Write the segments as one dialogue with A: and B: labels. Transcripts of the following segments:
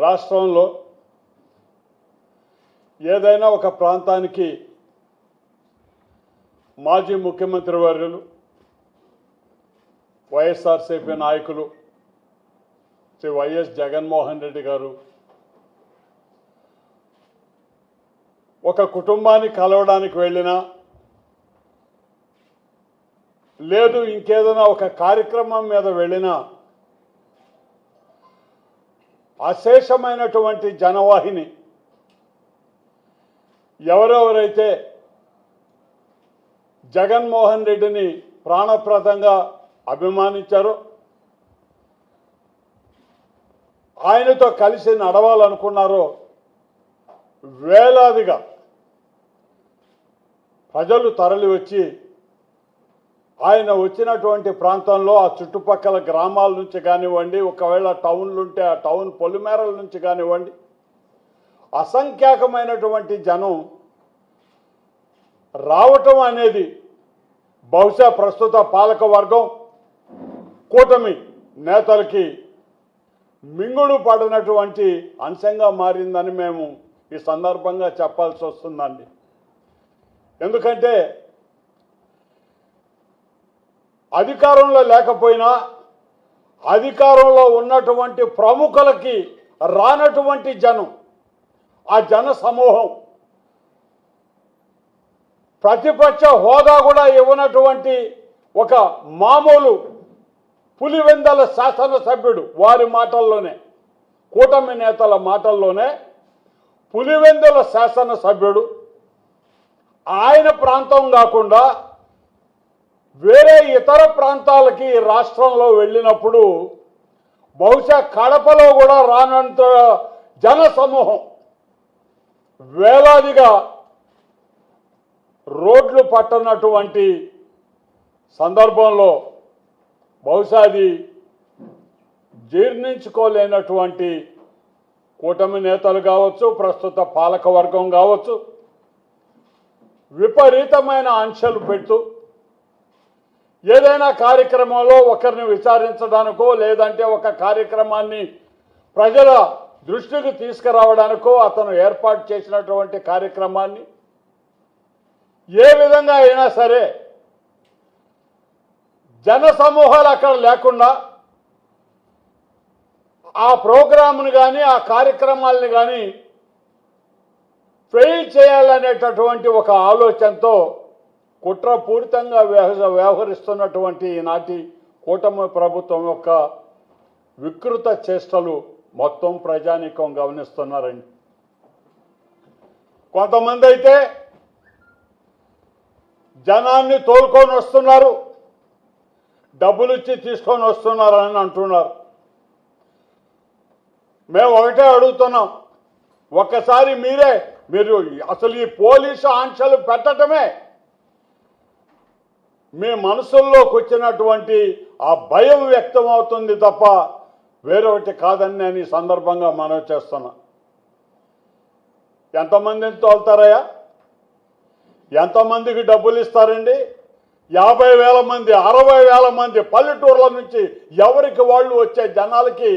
A: రాష్ట్రంలో ఏదైనా ఒక ప్రాంతానికి మాజీ ముఖ్యమంత్రి వర్యులు వైఎస్ఆర్సీపీ నాయకులు శ్రీ వైఎస్ జగన్మోహన్ రెడ్డి గారు ఒక కుటుంబాన్ని కలవడానికి వెళ్ళినా లేదు ఇంకేదైనా ఒక కార్యక్రమం మీద వెళ్ళినా అశేషమైనటువంటి జనవాహిని ఎవరెవరైతే జగన్మోహన్ రెడ్డిని ప్రాణప్రదంగా అభిమానించారో ఆయనతో కలిసి నడవాలనుకున్నారో వేలాదిగా ప్రజలు తరలి వచ్చి ఆయన వచ్చినటువంటి ప్రాంతంలో ఆ చుట్టుపక్కల గ్రామాల నుంచి కానివ్వండి, ఒకవేళ టౌన్లు ఉంటే ఆ టౌన్ పొలిమేరల నుంచి కానివ్వండి, అసంఖ్యాకమైనటువంటి జనం రావటం అనేది బహుశా ప్రస్తుత పాలక వర్గం కూటమి నేతలకి మింగుడు పడినటువంటి అంశంగా మారిందని మేము ఈ సందర్భంగా చెప్పాల్సి వస్తుందండి. ఎందుకంటే అధికారంలో లేకపోయినా అధికారంలో ఉన్నటువంటి ప్రముఖులకి రానటువంటి జనం, ఆ జన సమూహం ప్రతిపక్ష హోదా కూడా ఇవ్వనటువంటి ఒక మామూలు పులివెందల శాసనసభ్యుడు వారి మాటల్లోనే, కూటమి నేతల మాటల్లోనే పులివెందుల శాసనసభ్యుడు ఆయన ప్రాంతం కాకుండా వేరే ఇతర ప్రాంతాలకి రాష్ట్రంలో వెళ్ళినప్పుడు బహుశా కడపలో కూడా రానంత జన సమూహం వేలాదిగా రోడ్లు పట్టనటువంటి సందర్భంలో బహుశా అది జీర్ణించుకోలేనటువంటి కూటమి నేతలు కావచ్చు, ప్రస్తుత పాలకవర్గం కావచ్చు, విపరీతమైన ఆంక్షలు పెడుతూ ఏదైనా కార్యక్రమంలో ఒకరిని విచారించడానికో లేదంటే ఒక కార్యక్రమాన్ని ప్రజల దృష్టికి తీసుకురావడానికో అతను ఏర్పాటు చేసినటువంటి కార్యక్రమాన్ని ఏ విధంగా అయినా సరే జన సమూహాలు అక్కడ లేకుండా ఆ ప్రోగ్రామ్ని కానీ ఆ కార్యక్రమాలని కానీ ఫెయిల్ చేయాలనేటటువంటి ఒక ఆలోచనతో కుట్రపూరితంగా వ్యవహరిస్తున్నటువంటి ఈనాటి కూటమి ప్రభుత్వం యొక్క వికృత చేష్టలు మొత్తం ప్రజానీకం గమనిస్తున్నారండి. కొంతమంది అయితే జనాన్ని తోలుకొని వస్తున్నారు, డబ్బులు ఇచ్చి తీసుకొని వస్తున్నారని అంటున్నారు. మేము ఒకటే అడుగుతున్నాం, ఒక్కసారి మీరు అసలు ఈ పోలీసు ఆంక్షలు పెట్టడమే మీ మనసుల్లోకి వచ్చినటువంటి ఆ భయం వ్యక్తం అవుతుంది తప్ప వేరొకటి కాదని నేను ఈ సందర్భంగా మనవి చేస్తున్నా. ఎంతమందిని తోలుతారయ్యా? ఎంతమందికి డబ్బులు ఇస్తారండి? 50,000 మంది, 60,000 మంది పల్లెటూర్ల నుంచి ఎవరికి వాళ్ళు వచ్చే జనాలకి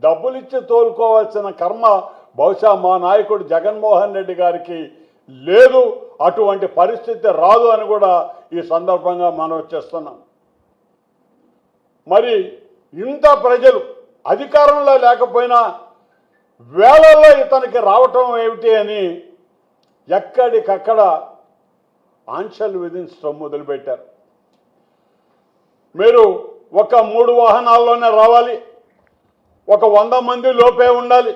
A: డబ్బులు ఇచ్చి తోలుకోవాల్సిన కర్మ బహుశా మా నాయకుడు జగన్మోహన్ రెడ్డి గారికి లేదు, అటువంటి పరిస్థితి రాదు అని కూడా ఈ సందర్భంగా మనవి చేస్తున్నాం. మరి ఇంత ప్రజలు అధికారంలో లేకపోయినా వేళల్లో ఇతనికి రావటం ఏమిటి అని ఎక్కడికక్కడ ఆంక్షలు విధించడం మొదలుపెట్టారు. మీరు ఒక 3 వాహనాల్లోనే రావాలి, ఒక 100 మంది లోపే ఉండాలి.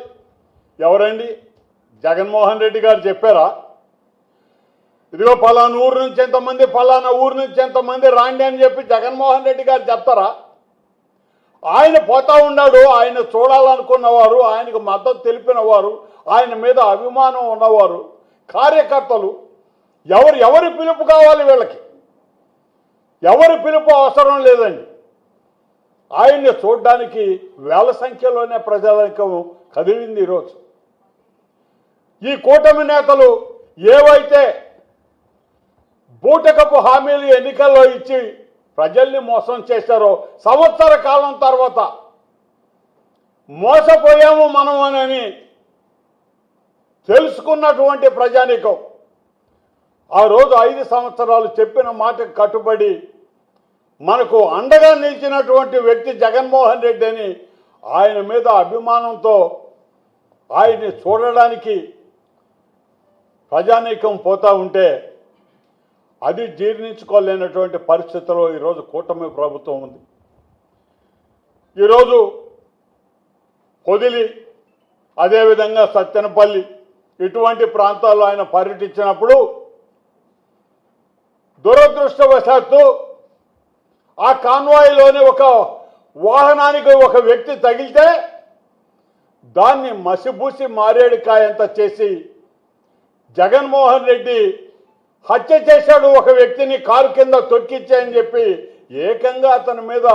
A: ఎవరండి? జగన్మోహన్ రెడ్డి గారు చెప్పారా? ఇదిగో పలానా ఊరు నుంచి ఎంతమంది, పలానా ఊరు నుంచి ఎంతమంది రాండి అని చెప్పి జగన్మోహన్ రెడ్డి గారు చెప్తారా? ఆయన పోతా ఉన్నాడు. ఆయన చూడాలనుకున్నవారు, ఆయనకు మద్దతు తెలిపిన వారు, ఆయన మీద అభిమానం ఉన్నవారు, కార్యకర్తలు ఎవరి పిలుపు కావాలి వీళ్ళకి? ఎవరి పిలుపు అవసరం లేదండి. ఆయన్ని చూడడానికి వేల సంఖ్యలోనే ప్రజానికం కదిలింది ఈరోజు. ఈ కూటమి నేతలు ఏవైతే బూటకపు హామీలు ఎన్నికల్లో ఇచ్చి ప్రజల్ని మోసం చేశారో, సంవత్సర కాలం తర్వాత మోసపోయాము మనం అని తెలుసుకున్నటువంటి ప్రజానీకం ఆ రోజు 5 సంవత్సరాలు చెప్పిన మాటకు కట్టుబడి మనకు అండగా నిలిచినటువంటి వ్యక్తి జగన్మోహన్ రెడ్డి అని ఆయన మీద అభిమానంతో ఆయన్ని చూడడానికి ప్రజానీకం పోతూ ఉంటే అది జీర్ణించుకోలేనటువంటి పరిస్థితిలో ఈరోజు కూటమి ప్రభుత్వం ఉంది. ఈరోజు పొదిలి, అదేవిధంగా సత్తెనపల్లి ఇటువంటి ప్రాంతాల్లో ఆయన పర్యటించినప్పుడు దురదృష్టవశాత్తు ఆ కాన్వాయ్లోని ఒక వాహనానికి ఒక వ్యక్తి తగిలితే దాన్ని మసిబూసి మారేడుకాయంత చేసి జగన్మోహన్ రెడ్డి హత్య చేశాడు, ఒక వ్యక్తిని కారు కింద తొక్కిచ్చాయని చెప్పి ఏకంగా అతని మీద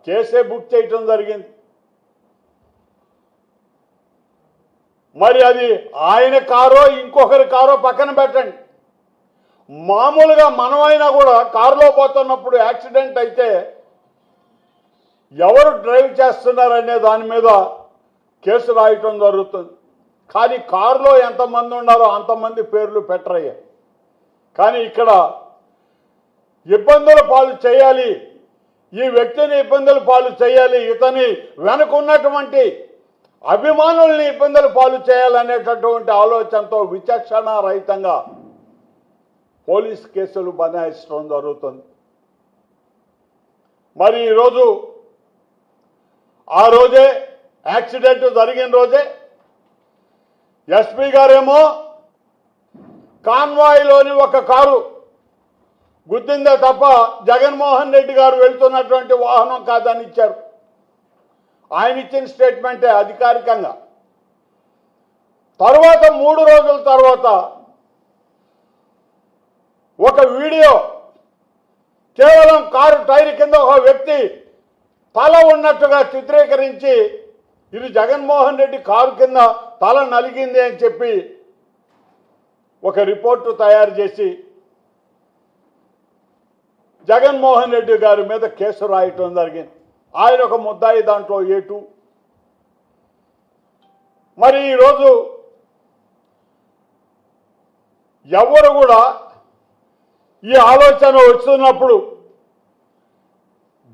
A: కేసే బుక్ చేయటం జరిగింది. మరి అది ఆయన కారో ఇంకొకరి కారో పక్కన పెట్టండి, మామూలుగా మనమైనా కూడా కారులో పోతున్నప్పుడు యాక్సిడెంట్ అయితే ఎవరు డ్రైవ్ చేస్తున్నారనే దాని మీద కేసు రాయటం జరుగుతుంది. కానీ కారులో ఎంతమంది ఉన్నారో అంతమంది పేర్లు పెట్టరయ్యా. కానీ ఇక్కడ ఇబ్బందుల పాలు చేయాలి, ఈ వ్యక్తిని ఇబ్బందుల పాలు చేయాలి, ఇతని వెనుకున్నటువంటి అభిమానుల్ని ఇబ్బందుల పాలు చేయాలనేటటువంటి ఆలోచనతో విచక్షణ రహితంగా పోలీస్ కేసులు బనాయించడం జరుగుతుంది. మరి ఈరోజు ఆ రోజే యాక్సిడెంట్ జరిగిన రోజే ఎస్పీ గారేమో కాన్వాయ్లోని ఒక కారు గుద్దిందే తప్ప జగన్మోహన్ రెడ్డి గారు వెళ్తున్నటువంటి వాహనం కాదని ఇచ్చారు. ఆయన ఇచ్చిన స్టేట్మెంటే అధికారికంగా. తర్వాత 3 రోజుల తర్వాత ఒక వీడియో కేవలం కారు టైర్ కింద ఒక వ్యక్తి తల ఉన్నట్టుగా చిత్రీకరించి ఇది జగన్మోహన్ రెడ్డి కారు కింద తల నలిగింది అని చెప్పి ఒక రిపోర్టు తయారు చేసి జగన్మోహన్ రెడ్డి గారి మీద కేసు రాయటం జరిగింది. ఆయన ఒక ముద్దాయి, దాంట్లో A2. మరి ఈరోజు ఎవరు కూడా ఈ ఆలోచన వస్తున్నప్పుడు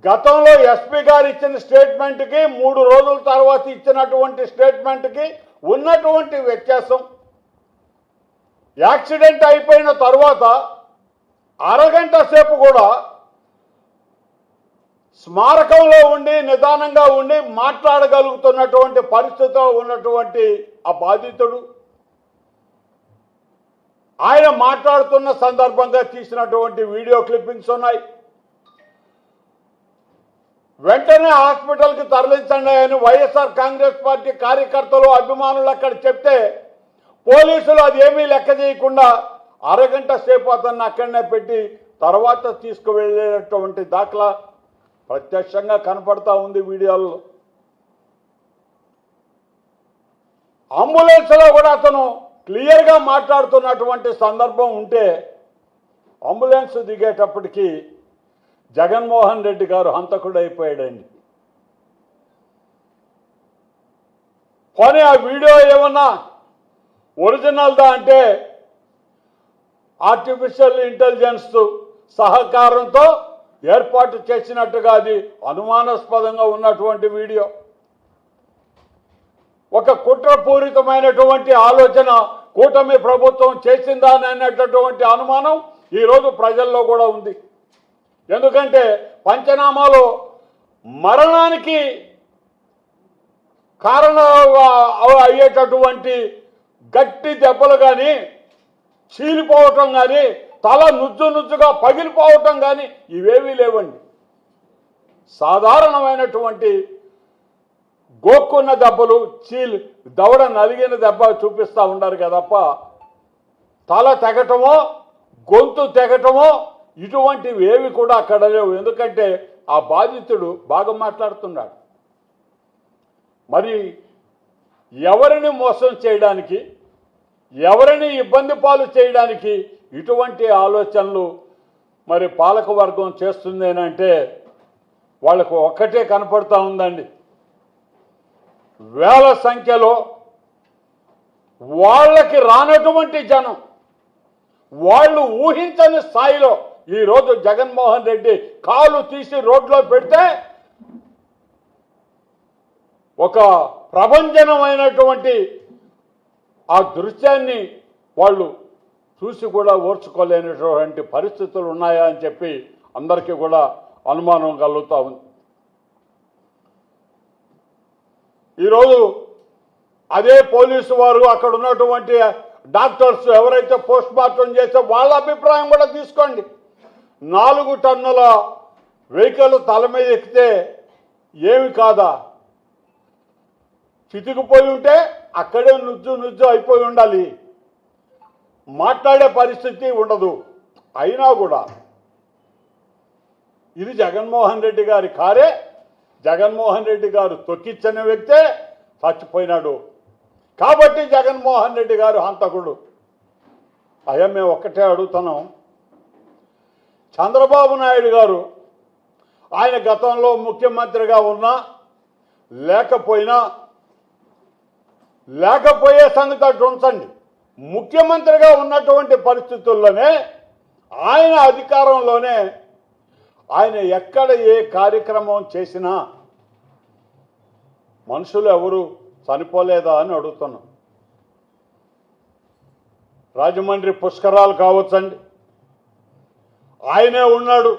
A: గతంలో ఎస్పీ గారు ఇచ్చిన స్టేట్మెంట్కి 3 రోజుల తర్వాత ఇచ్చినటువంటి స్టేట్మెంట్కి ఉన్నటువంటి వ్యత్యాసం, యాక్సిడెంట్ అయిపోయిన తర్వాత అరగంట సేపు కూడా స్మారకంలో ఉండి నిదానంగా ఉండి మాట్లాడగలుగుతున్నటువంటి పరిస్థితిలో ఉన్నటువంటి ఆ బాధితుడు ఆయన మాట్లాడుతున్న సందర్భంగా తీసినటువంటి వీడియో క్లిప్పింగ్స్ ఉన్నాయి. వెంటనే హాస్పిటల్కి తరలించండి అని వైఎస్ఆర్ కాంగ్రెస్ పార్టీ కార్యకర్తలు, అభిమానులు అక్కడ చెప్తే పోలీసులు అది ఏమీ లెక్క చేయకుండా అరగంట సేపు అతన్ని అక్కడనే పెట్టి తర్వాత తీసుకువెళ్ళేటటువంటి దాఖలా ప్రత్యక్షంగా కనపడతా ఉంది వీడియోలో. అంబులెన్స్లో కూడా అతను క్లియర్గా మాట్లాడుతున్నటువంటి సందర్భం ఉంటే అంబులెన్స్ దిగేటప్పటికి జగన్మోహన్ రెడ్డి గారు హంతకుడైపోయాడండి. కానీ ఆ వీడియో ఏమన్నా ఒరిజినల్దా అంటే ఆర్టిఫిషియల్ ఇంటెలిజెన్స్ సహకారంతో ఏర్పాటు చేసినట్టుగా అది అనుమానాస్పదంగా ఉన్నటువంటి వీడియో. ఒక కుట్రపూరితమైనటువంటి ఆలోచన కూటమి ప్రభుత్వం చేసిందా అనేటటువంటి అనుమానం ఈరోజు ప్రజల్లో కూడా ఉంది. ఎందుకంటే పంచనామాలో మరణానికి కారణంగా అయ్యేటటువంటి గట్టి దెబ్బలు కానీ, చీలిపోవటం కానీ, తల నుజ్జుగా పగిలిపోవటం కానీ ఇవేమీ లేవండి. సాధారణమైనటువంటి గోక్కున్న దెబ్బలు, దవడ నలిగిన దెబ్బ చూపిస్తూ ఉన్నారు కదప్ప తల తెగటమో గొంతు తెగటమో ఇటువంటివి ఏవి కూడా అక్కడ లేవు. ఎందుకంటే ఆ బాధితుడు బాగా మాట్లాడుతున్నాడు. మరి ఎవరిని మోసం చేయడానికి, ఎవరిని ఇబ్బంది పాలు చేయడానికి ఇటువంటి ఆలోచనలు మరి పాలకవర్గం చేస్తుందేనంటే వాళ్ళకు ఒక్కటే కనపడుతూ ఉందండి, వేల సంఖ్యలో వాళ్ళకి రానటువంటి జనం, వాళ్ళు ఊహించని స్థాయిలో ఈరోజు జగన్మోహన్ రెడ్డి కాలు తీసి రోడ్లో పెడితే ఒక ప్రభంజనమైనటువంటి ఆ దృశ్యాన్ని వాళ్ళు చూసి కూడా ఓర్చుకోలేనటువంటి పరిస్థితులు ఉన్నాయా అని చెప్పి అందరికీ కూడా అనుమానం కలుగుతూ ఉంది. ఈరోజు అదే పోలీసు వారు అక్కడ ఉన్నటువంటి డాక్టర్స్ ఎవరైతే పోస్ట్ మార్టం చేస్తే వాళ్ళ అభిప్రాయం కూడా తీసుకోండి. 4 టన్నుల వెహికల్ తల మీద ఎక్కితే ఏమి కాదా, చితికిపోయి ఉంటే అక్కడే నుజ్జు అయిపోయి ఉండాలి, మాట్లాడే పరిస్థితి ఉండదు. అయినా కూడా ఇది జగన్మోహన్ రెడ్డి గారి కారే, జగన్మోహన్ రెడ్డి గారు తొక్కించిన వ్యక్తే చచ్చిపోయినాడు కాబట్టి జగన్మోహన్ రెడ్డి గారు హంతకుడు. అయ్యా మేము ఒక్కటే అడుగుతున్నాం, చంద్రబాబు నాయుడు గారు ఆయన గతంలో ముఖ్యమంత్రిగా ఉన్నా లేకపోయే సంగతి అటు ఉంచండి, ముఖ్యమంత్రిగా ఉన్నటువంటి పరిస్థితుల్లోనే ఆయన అధికారంలోనే ఆయన ఎక్కడ ఏ కార్యక్రమం చేసినా మనుషులు ఎవరు చనిపోలేదా అని అడుగుతున్నాం. రాజమండ్రి పుష్కరాలు కావచ్చండి, ఆయనే ఉన్నాడు,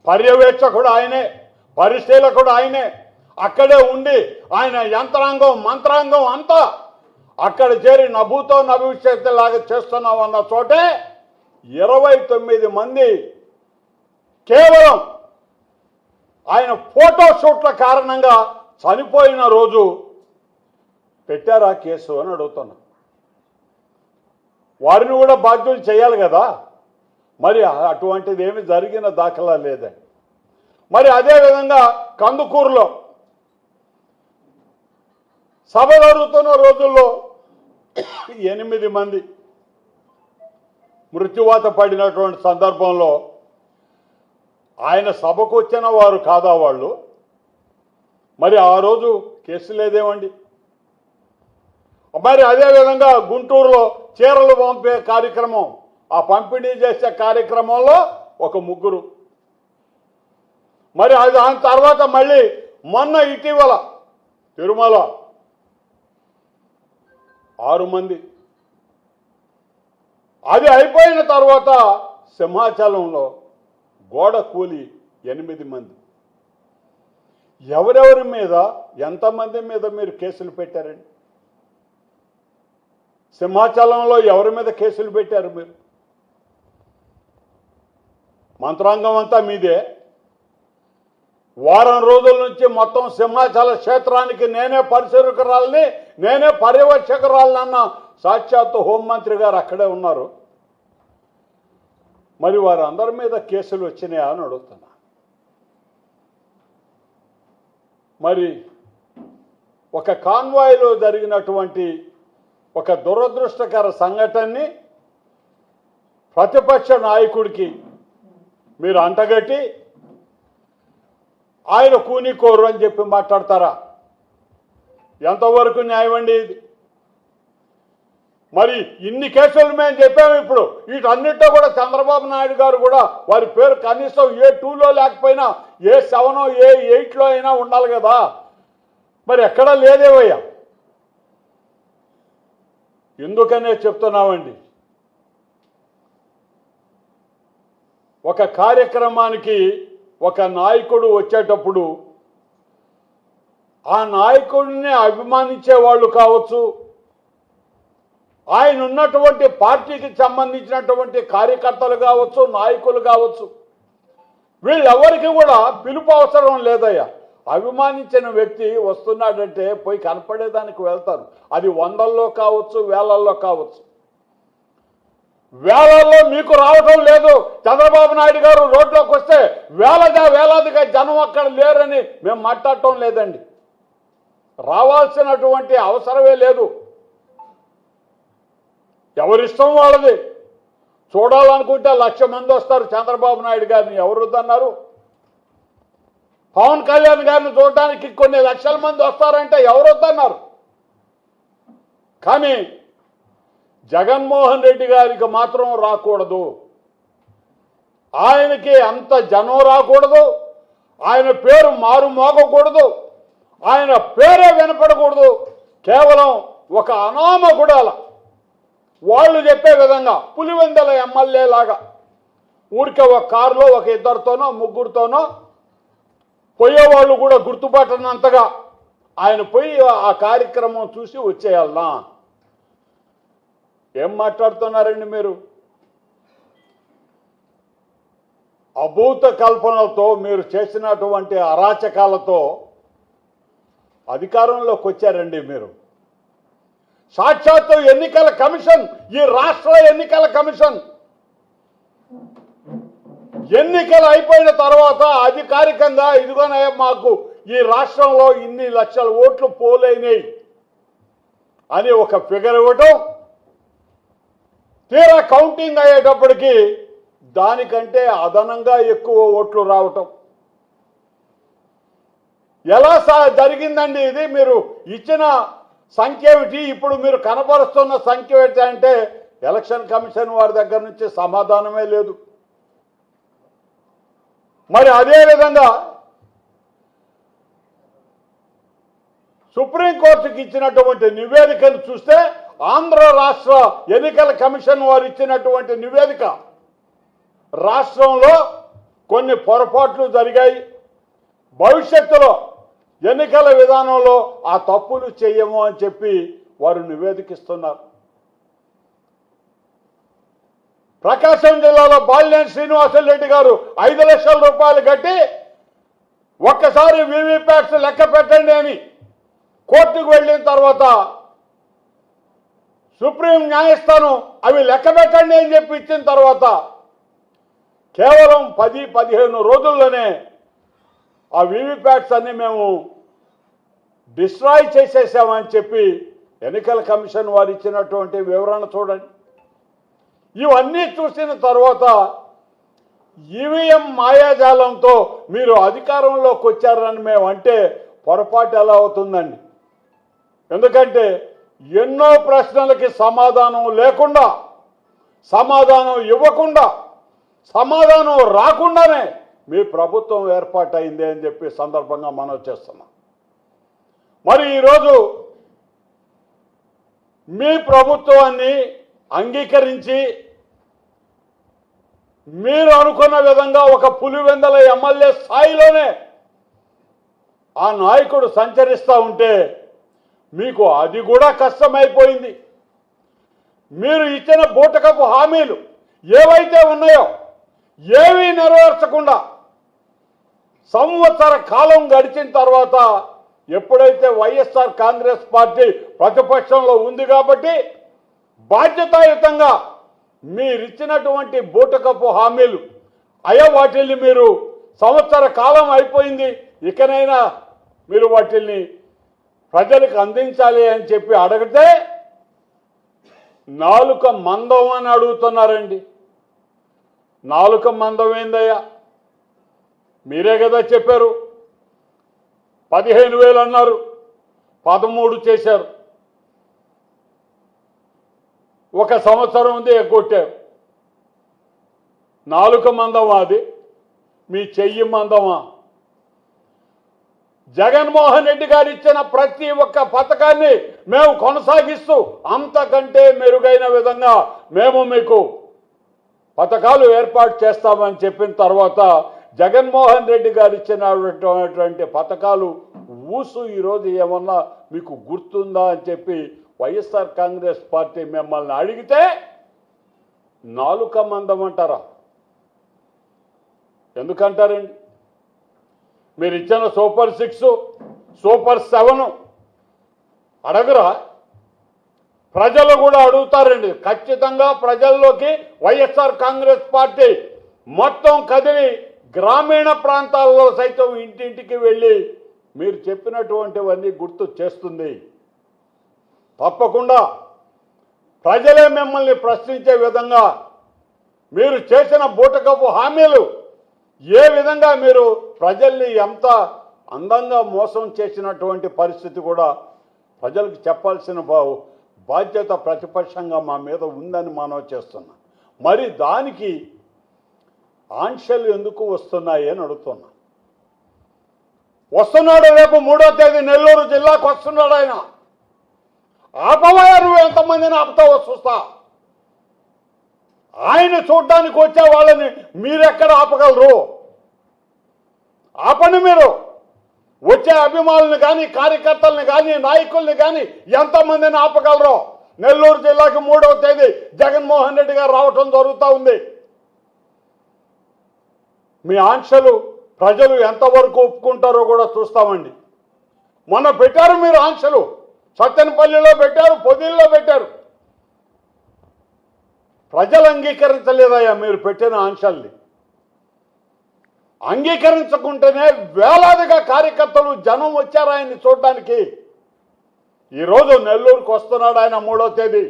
A: పర్యవేక్షకుడు ఆయనే, పరిశీలకుడు ఆయనే, అక్కడే ఉండి ఆయన యంత్రాంగం మంత్రాంగం అంతా అక్కడ చేరి నభూతో నభవిష్యత్తులాగా చేస్తున్నాం అన్న చోటే 29 మంది కేవలం ఆయన ఫోటోషూట్ల కారణంగా చనిపోయిన రోజు పెట్టారా కేసు అని అడుగుతున్నా. వారిని కూడా బాధ్యులు చేయాలి కదా, మరి అటువంటిది ఏమి జరిగిన దాఖలా లేదని. మరి అదేవిధంగా కందుకూరులో సభ జరుగుతున్న రోజుల్లో 8 మంది మృత్యువాత పడినటువంటి సందర్భంలో ఆయన సభకు వచ్చిన వారు కాదా వాళ్ళు? మరి ఆ రోజు కేసు లేదేమండి? మరి అదేవిధంగా గుంటూరులో చీరలు పంపే కార్యక్రమం, ఆ పంపిణీ చేసే కార్యక్రమంలో ఒక 3, మరి దాని తర్వాత మళ్ళీ మొన్న ఇటీవల తిరుమల 6 మంది, అది అయిపోయిన తర్వాత సింహాచలంలో గోడ కూలి 8 మంది. ఎవరెవరి మీద ఎంతమంది మీద మీరు కేసులు పెట్టారండి? సింహాచలంలో ఎవరి మీద కేసులు పెట్టారు మీరు? మంత్రాంగం అంతా మీదే. వారం రోజుల నుంచి మొత్తం సింహాచల క్షేత్రానికి నేనే పరిశీలకురాలని, నేనే పర్యవేక్షకురాలన్న సాక్షాత్తు హోంమంత్రి గారు అక్కడే ఉన్నారు. మరి వారందరి మీద కేసులు వచ్చినాయా అని అడుగుతున్నా. మరి ఒక కాన్వాయ్లో జరిగినటువంటి ఒక దురదృష్టకర సంఘటనని ప్రతిపక్ష నాయకుడికి మీరు అంటగట్టి ఆయన కూనికోరు అని చెప్పి మాట్లాడతారా? ఎంతవరకు న్యాయమండి ఇది? మరి ఇన్ని కేసులు మేము చెప్పాము. ఇప్పుడు వీటన్నిటిలో కూడా చంద్రబాబు నాయుడు గారు కూడా వారి పేరు కనీసం A2లో లేకపోయినా A7 A8లో అయినా ఉండాలి కదా, మరి ఎక్కడా లేదేవయ్యా. ఎందుకనే చెప్తున్నామండి, ఒక కార్యక్రమానికి ఒక నాయకుడు వచ్చేటప్పుడు ఆ నాయకుడిని అభిమానించే వాళ్ళు కావచ్చు, ఆయన ఉన్నటువంటి పార్టీకి సంబంధించినటువంటి కార్యకర్తలు కావచ్చు, నాయకులు కావచ్చు, వీళ్ళెవరికి కూడా పిలుపు అవసరం లేదయ్యా. అభిమానించిన వ్యక్తి వస్తున్నాడంటే పోయి కనపడేదానికి వెళ్తారు. అది 100ల్లో కావచ్చు, 1000ల్లో కావచ్చు. 1000ల్లో మీకు రావటం లేదు. చంద్రబాబు నాయుడు గారు రోడ్లోకి వస్తే వేలాదిగా జనం అక్కడ లేరని మేము మాట్లాడటం లేదండి. రావాల్సినటువంటి అవసరమే లేదు. ఎవరిష్టం వాళ్ళది. చూడాలనుకుంటే 1,00,000 మంది వస్తారు చంద్రబాబు నాయుడు గారిని, ఎవరు వద్దన్నారు? పవన్ కళ్యాణ్ గారిని చూడడానికి కొన్ని లక్షల మంది వస్తారంటే ఎవరు వద్దన్నారు. కానీ జగన్మోహన్ రెడ్డి గారికి మాత్రం రాకూడదు. ఆయనకి అంత జనం రాకూడదు, ఆయన పేరు మారుమోగకూడదు, ఆయన పేరే వినపడకూడదు. కేవలం ఒక అనామకుడాల వాళ్ళు చెప్పే విధంగా పులివెందల ఎమ్మెల్యే లాగా ఊరికే ఒక కారులో ఒక ఇద్దరితోనో ముగ్గురితోనో పోయేవాళ్ళు కూడా గుర్తుపట్టనంతగా ఆయన పోయి ఆ కార్యక్రమం చూసి వచ్చేయాలనా? ఏం మాట్లాడుతున్నారండి మీరు? అభూత కల్పనలతో మీరు చేసినటువంటి అరాచకాలతో అధికారంలోకి వచ్చారండి మీరు. సాక్షాత్తు ఎన్నికల కమిషన్, ఈ రాష్ట్ర ఎన్నికల కమిషన్ ఎన్నికలు అయిపోయిన తర్వాత అధికారికంగా ఇదిగోనే మాకు ఈ రాష్ట్రంలో ఇన్ని లక్షల ఓట్లు పోలేనాయి అని ఒక ఫిగర్ ఇవ్వటం, తీరా కౌంటింగ్ అయ్యేటప్పటికి దానికంటే అదనంగా ఎక్కువ ఓట్లు రావటం ఎలా జరిగిందండి ఇది? మీరు ఇచ్చిన సంఖ్య ఏమిటి, ఇప్పుడు మీరు కనపరుస్తున్న సంఖ్య ఏంటి అంటే ఎలక్షన్ కమిషన్ వారి దగ్గర నుంచి సమాధానమే లేదు. మరి అదేవిధంగా సుప్రీంకోర్టుకి ఇచ్చినటువంటి నివేదికను చూస్తే ఆంధ్ర రాష్ట్ర ఎన్నికల కమిషన్ వారు ఇచ్చినటువంటి నివేదిక రాష్ట్రంలో కొన్ని పొరపాట్లు జరిగాయి, భవిష్యత్తులో ఎన్నికల విధానంలో ఆ తప్పులు చేయము అని చెప్పి వారు నివేదికిస్తున్నారు. ప్రకాశం జిల్లాలో బాలినేని శ్రీనివాసరెడ్డి గారు 5 లక్షల రూపాయలు కట్టి ఒక్కసారి వీవీప్యాట్స్ లెక్క పెట్టండి అని కోర్టుకు వెళ్ళిన తర్వాత సుప్రీం న్యాయస్థానం అవి లెక్క పెట్టండి అని చెప్పి ఇచ్చిన తర్వాత కేవలం 10-15 రోజుల్లోనే ఆ వీవీప్యాట్స్ అన్ని మేము డిస్ట్రాయ్ చేసేసామని చెప్పి ఎన్నికల కమిషన్ వారు ఇచ్చినటువంటి వివరణ చూడండి. ఇవన్నీ చూసిన తర్వాత ఈవీఎం మాయాజాలంతో మీరు అధికారంలోకి వచ్చారని మేము అంటే పొరపాటు ఎలా అవుతుందండి? ఎందుకంటే ఎన్నో ప్రశ్నలకి సమాధానం లేకుండా, సమాధానం ఇవ్వకుండా, సమాధానం రాకుండానే మీ ప్రభుత్వం ఏర్పాటైంది అని చెప్పి సందర్భంగా మనం చేస్తున్నాం. మరి ఈరోజు మీ ప్రభుత్వాన్ని అంగీకరించి మీరు అనుకున్న విధంగా ఒక పులివెందల ఎమ్మెల్యే స్థాయిలోనే ఆ నాయకుడు సంచరిస్తూ ఉంటే మీకు అది కూడా కష్టమైపోయింది. మీరు ఇచ్చిన బూటకపు హామీలు ఏవైతే ఉన్నాయో ఏవీ నెరవేర్చకుండా సంవత్సర కాలం గడిచిన తర్వాత ఎప్పుడైతే వైఎస్ఆర్ కాంగ్రెస్ పార్టీ ప్రతిపక్షంలో ఉంది కాబట్టి బాధ్యతాయుతంగా మీరిచ్చినటువంటి బూటకపు హామీలు వాటిల్ని మీరు సంవత్సర కాలం అయిపోయింది, ఇకనైనా మీరు వాటిల్ని ప్రజలకు అందించాలి అని చెప్పి అడిగితే నాలుక మందం అని అడుగుతున్నారండి. నాలుక మందం ఏందయ్యా? మీరే కదా చెప్పారు. 15,000 అన్నారు, 13 చేశారు. ఒక సంవత్సరం ఉంది ఎగ్గొట్టారు. నాలుక మందమా అది? మీ చెయ్యి మందమా? జగన్మోహన్ రెడ్డి గారు ఇచ్చిన ప్రతి ఒక్క పథకాన్ని మేము కొనసాగిస్తూ అంతకంటే మెరుగైన విధంగా మేము మీకు పథకాలు ఏర్పాటు చేస్తామని చెప్పిన తర్వాత జగన్మోహన్ రెడ్డి గారు ఇచ్చినటువంటి పథకాలు ఊసు ఈరోజు ఏమన్నా మీకు గుర్తుందా అని చెప్పి వైఎస్ఆర్ కాంగ్రెస్ పార్టీ మిమ్మల్ని అడిగితే నాలుక మందం అంటారా? ఎందుకంటారండి? మీరు ఇచ్చిన సూపర్ 6, సూపర్ 7 అడగరా? ప్రజలు కూడా అడుగుతారండి. ఖచ్చితంగా ప్రజల్లోకి వైఎస్ఆర్ కాంగ్రెస్ పార్టీ మొత్తం కదిలి గ్రామీణ ప్రాంతాల్లో సైతం ఇంటింటికి వెళ్ళి మీరు చెప్పినటువంటివన్నీ గుర్తు చేస్తుంది. తప్పకుండా ప్రజలే మిమ్మల్ని ప్రశ్నించే విధంగా మీరు చేసిన బూటకపు హామీలు ఏ విధంగా మీరు ప్రజల్ని ఎంత అందంగా మోసం చేసినటువంటి పరిస్థితి కూడా ప్రజలకు చెప్పాల్సిన బాధ్యత ప్రతిపక్షంగా మా మీద ఉందని మనవి చేస్తున్నా. మరి దానికి ఆంక్షలు ఎందుకు వస్తున్నాయి అని అడుగుతున్నా. వస్తున్నాడు, రేపు 3వ తేదీ నెల్లూరు జిల్లాకు వస్తున్నాడు ఆయన. ఆపవయ్యా, నువ్వు ఎంతమందిని ఆపుతావో చూస్తా. ఆయన చూడ్డానికి వచ్చే వాళ్ళని మీరెక్కడ ఆపగలరు? ఆపండి. మీరు వచ్చే అభిమానులను కానీ, కార్యకర్తల్ని కానీ, నాయకుల్ని కానీ ఎంతమందిని ఆపగలరు? నెల్లూరు జిల్లాకు 3వ తేదీ జగన్మోహన్ రెడ్డి గారు రావటం జరుగుతూ ఉంది. మీ ఆంక్షలు ప్రజలు ఎంతవరకు ఒప్పుకుంటారో కూడా చూస్తామండి. మొన్న పెట్టారు మీరు ఆంక్షలు, సత్తెనపల్లిలో పెట్టారు, పొదిల్లో పెట్టారు. ప్రజలు అంగీకరించలేదయ్యా మీరు పెట్టిన ఆంక్షల్ని. అంగీకరించకుంటేనే వేలాదిగా కార్యకర్తలు జనం వచ్చారు ఆయన్ని చూడడానికి. ఈరోజు నెల్లూరుకు వస్తున్నాడు ఆయన 3వ తేదీ.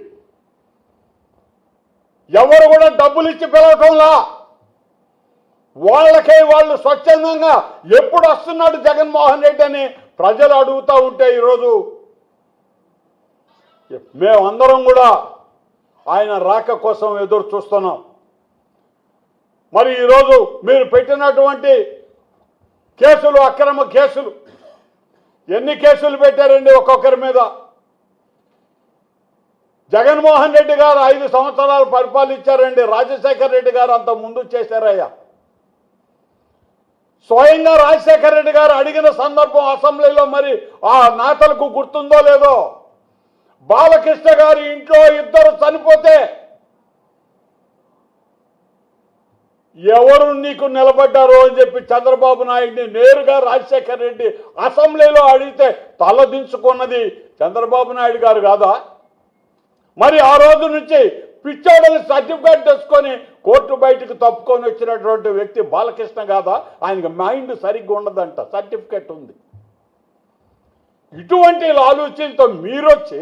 A: ఎవరు కూడా డబ్బులు ఇచ్చి పిలవటంలా, వాళ్ళకే వాళ్ళు స్వచ్ఛందంగా ఎప్పుడు వస్తున్నాడు జగన్మోహన్ రెడ్డి అని ప్రజలు అడుగుతూ ఉంటే ఈరోజు మేమందరం కూడా ఆయన రాక కోసం ఎదురు చూస్తున్నాం. మరి ఈరోజు మీరు పెట్టినటువంటి కేసులు, అక్రమ కేసులు, ఎన్ని కేసులు పెట్టారండి ఒక్కొక్కరి మీద? జగన్మోహన్ రెడ్డి గారు 5 సంవత్సరాలు పరిపాలించారండి. రాజశేఖర్ రెడ్డి గారు అంత ముందు చేశారయ్యా. స్వయంగా రాజశేఖర్ రెడ్డి గారు అడిగిన సందర్భం అసెంబ్లీలో మరి ఆ నేతలకు గుర్తుందో లేదో, బాలకృష్ణ గారి ఇంట్లో 2 చనిపోతే ఎవరు నీకు నిలబడ్డారు అని చెప్పి చంద్రబాబు నాయుడిని నేరుగా రాజశేఖర్ రెడ్డి అసెంబ్లీలో అడిగితే తలదించుకున్నది చంద్రబాబు నాయుడు గారు కాదా? మరి ఆ రోజు నుంచి పిచ్చోడని సర్టిఫికేట్ తెచ్చుకొని కోర్టు బయటకు తప్పుకొని వచ్చినటువంటి వ్యక్తి బాలకృష్ణ కాదా? ఆయనకి మైండ్ సరిగ్గా ఉండదంట, సర్టిఫికేట్ ఉంది. ఇటువంటి ఆలోచనతో మీరొచ్చి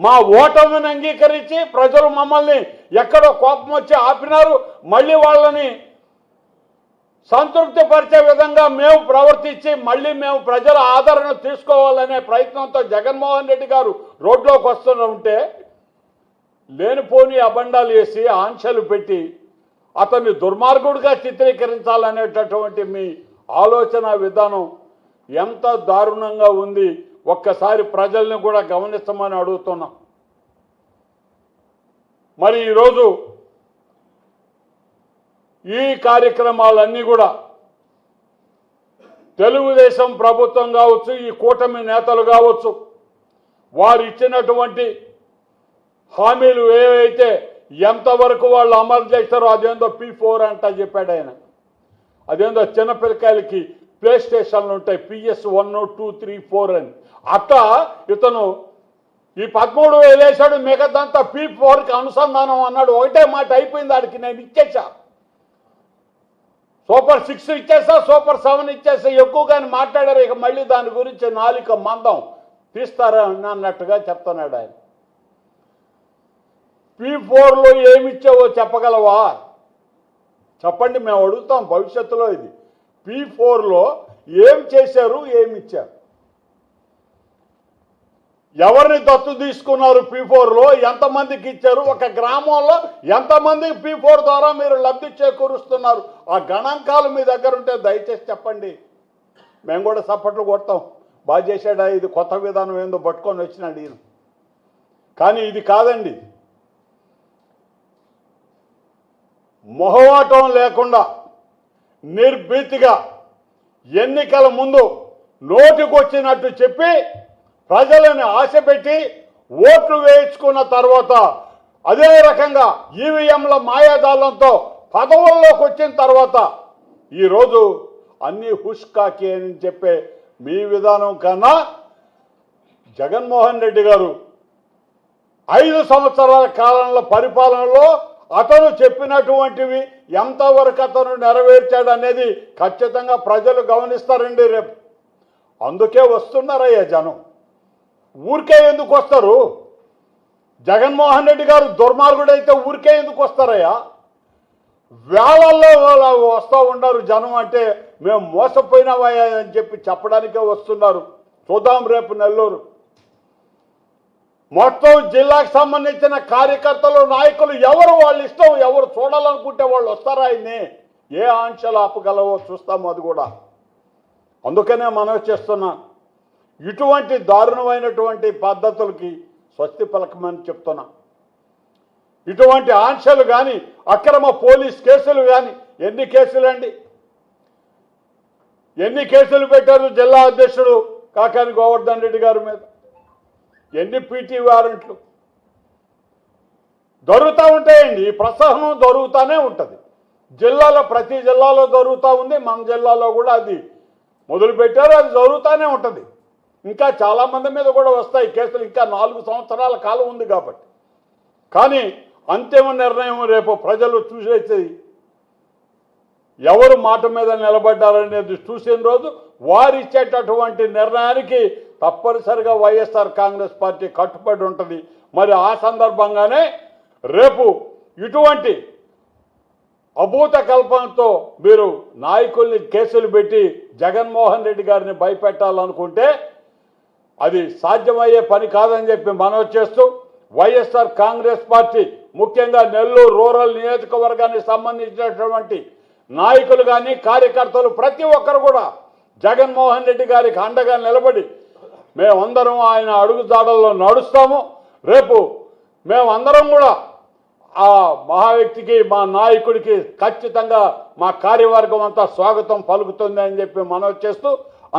A: మా ఓటమిని అంగీకరించి ప్రజలు మమ్మల్ని ఎక్కడో కోపం వచ్చి ఆపినారు, మళ్ళీ వాళ్ళని సంతృప్తి పరిచే విధంగా మేము ప్రవర్తించి మళ్ళీ మేము ప్రజల ఆదరణ తీసుకోవాలనే ప్రయత్నంతో జగన్మోహన్ రెడ్డి గారు రోడ్లోకి వస్తుంటే లేనిపోని అబండాలు వేసి ఆంక్షలు పెట్టి అతన్ని దుర్మార్గుడిగా చిత్రీకరించాలనేటటువంటి మీ ఆలోచన విధానం ఎంత దారుణంగా ఉంది ఒక్కసారి ప్రజల్ని కూడా గమనిస్తామని అడుగుతున్నాం. మరి ఈరోజు ఈ కార్యక్రమాలన్నీ కూడా తెలుగుదేశం ప్రభుత్వం కావచ్చు, ఈ కూటమి నేతలు కావచ్చు, వారు ఇచ్చినటువంటి హామీలు ఏవైతే ఎంతవరకు వాళ్ళు అమలు చేస్తారో అదేందో P4 అంట చెప్పాడు ఆయన. అదేందో చిన్నపిల్లకాయలకి ప్లే స్టేషన్లు ఉంటాయి, PS 1, 2, 3, 4 అని. అట్లా ఇతను ఈ 13,000 వేసాడు, మిగతాంతా P4కి అనుసంధానం అన్నాడు. ఒకటే మాట అయిపోయింది, ఆడికి నేను ఇచ్చేసా. Super 6 ఇచ్చేసా, super 7 ఇచ్చేసా. ఎక్కువగానే మాట్లాడారు, ఇక మళ్ళీ దాని గురించి నాలుక మందం తీస్తారా అన్నట్టుగా చెప్తున్నాడు ఆయన. P4లో ఏమిచ్చావో చెప్పగలవా? చెప్పండి, మేము అడుగుతాం భవిష్యత్తులో. ఇది P4లో ఏం చేశారు, ఏమిచ్చారు, ఎవరిని దత్తు తీసుకున్నారు, P4లో ఎంతమందికి ఇచ్చారు, ఒక గ్రామంలో ఎంతమందికి P4 ద్వారా మీరు లబ్ధి చేకూరుస్తున్నారు, ఆ గణాంకాలు మీ దగ్గర ఉంటే దయచేసి చెప్పండి. మేము కూడా సపోర్ట్లు కొడతాం. బాగా చేశాడా, ఇది కొత్త విధానం ఏందో పట్టుకొని వచ్చినాడు ఈయన. కానీ ఇది కాదండి, మొహమాటం లేకుండా నిర్భీతిగా ఎన్నికల ముందు నోటికొచ్చినట్టు చెప్పి ప్రజలను ఆశపెట్టి ఓట్లు వేయించుకున్న తర్వాత అదే రకంగా ఈవీఎంల మాయాజాలంతో పదవుల్లోకి వచ్చిన తర్వాత ఈరోజు అన్ని హుష్కాకి అని చెప్పే మీ విధానం కన్నా జగన్మోహన్ రెడ్డి గారు 5 సంవత్సరాల కాలంలో పరిపాలనలో అతను చెప్పినటువంటివి ఎంతవరకు అతను నెరవేర్చాడు అనేది ఖచ్చితంగా ప్రజలు గమనిస్తారండి రేపు. అందుకే వస్తున్నారయ్యా జనం. ఊరికే ఎందుకు వస్తారు? జగన్మోహన్ రెడ్డి గారు దుర్మార్గుడైతే ఊరికే ఎందుకు వస్తారయ్యా? వేళల్లో వస్తూ ఉన్నారు జనం. అంటే మేము మోసపోయినావా అని చెప్పి చెప్పడానికే వస్తున్నారు. చూద్దాం రేపు నెల్లూరు. మొత్తం జిల్లాకు సంబంధించిన కార్యకర్తలు నాయకులు ఎవరు వాళ్ళ ఇష్టం, ఎవరు చూడాలనుకుంటే వాళ్ళు వస్తారా, ఆయన్ని ఏ ఆంక్షలు ఆపగలవో చూస్తాము. అది కూడా అందుకనే మనవి చేస్తున్నా, ఇటువంటి దారుణమైనటువంటి పద్ధతులకి స్వస్తి పలకమని చెప్తున్నా. ఇటువంటి ఆంక్షలు కానీ అక్రమ పోలీస్ కేసులు కానీ ఎన్ని కేసులండి, ఎన్ని కేసులు పెట్టారు జిల్లా అధ్యక్షుడు కాకాని గోవర్ధన్ రెడ్డి గారి మీద, ఎన్ని పీటీ వారెంట్లు దొరుకుతూ ఉంటాయండి. ఈ ప్రసహనం దొరుకుతూనే ఉంటుంది జిల్లాలో, ప్రతి జిల్లాలో దొరుకుతూ ఉంది. మన జిల్లాలో కూడా అది మొదలుపెట్టారు, అది జరుగుతూనే ఉంటుంది. ఇంకా చాలామంది మీద కూడా వస్తాయి కేసులు. ఇంకా 4 సంవత్సరాల కాలం ఉంది కాబట్టి. కానీ అంతిమ నిర్ణయం రేపు ప్రజలు చూసేది, ఎవరు మాట మీద నిలబడ్డారనేది చూసిన రోజు వారిచ్చేటటువంటి నిర్ణయానికి తప్పనిసరిగా వైఎస్ఆర్ కాంగ్రెస్ పార్టీ కట్టుబడి ఉంటుంది. మరి ఆ సందర్భంగానే రేపు ఇటువంటి అభూత కల్పనతో మీరు నాయకుల్ని కేసులు పెట్టి జగన్మోహన్ రెడ్డి గారిని భయపెట్టాలనుకుంటే అది సాధ్యమయ్యే పని కాదని చెప్పి మనవి చేస్తూ, వైఎస్ఆర్ కాంగ్రెస్ పార్టీ ముఖ్యంగా నెల్లూరు రూరల్ నియోజకవర్గానికి సంబంధించినటువంటి నాయకులు కానీ కార్యకర్తలు ప్రతి ఒక్కరు కూడా జగన్మోహన్ రెడ్డి గారికి అండగా నిలబడి మేమందరం ఆయన అడుగుజాడల్లో నడుస్తాము. రేపు మేమందరం కూడా ఆ మహావ్యక్తికి, మా నాయకుడికి ఖచ్చితంగా మా కార్యవర్గం అంతా స్వాగతం పలుకుతుంది అని చెప్పి మనవి చేస్తూ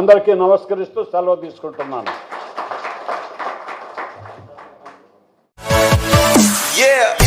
A: అందరికీ నమస్కరిస్తూ సెలవు తీసుకుంటున్నాను.
B: Yeah.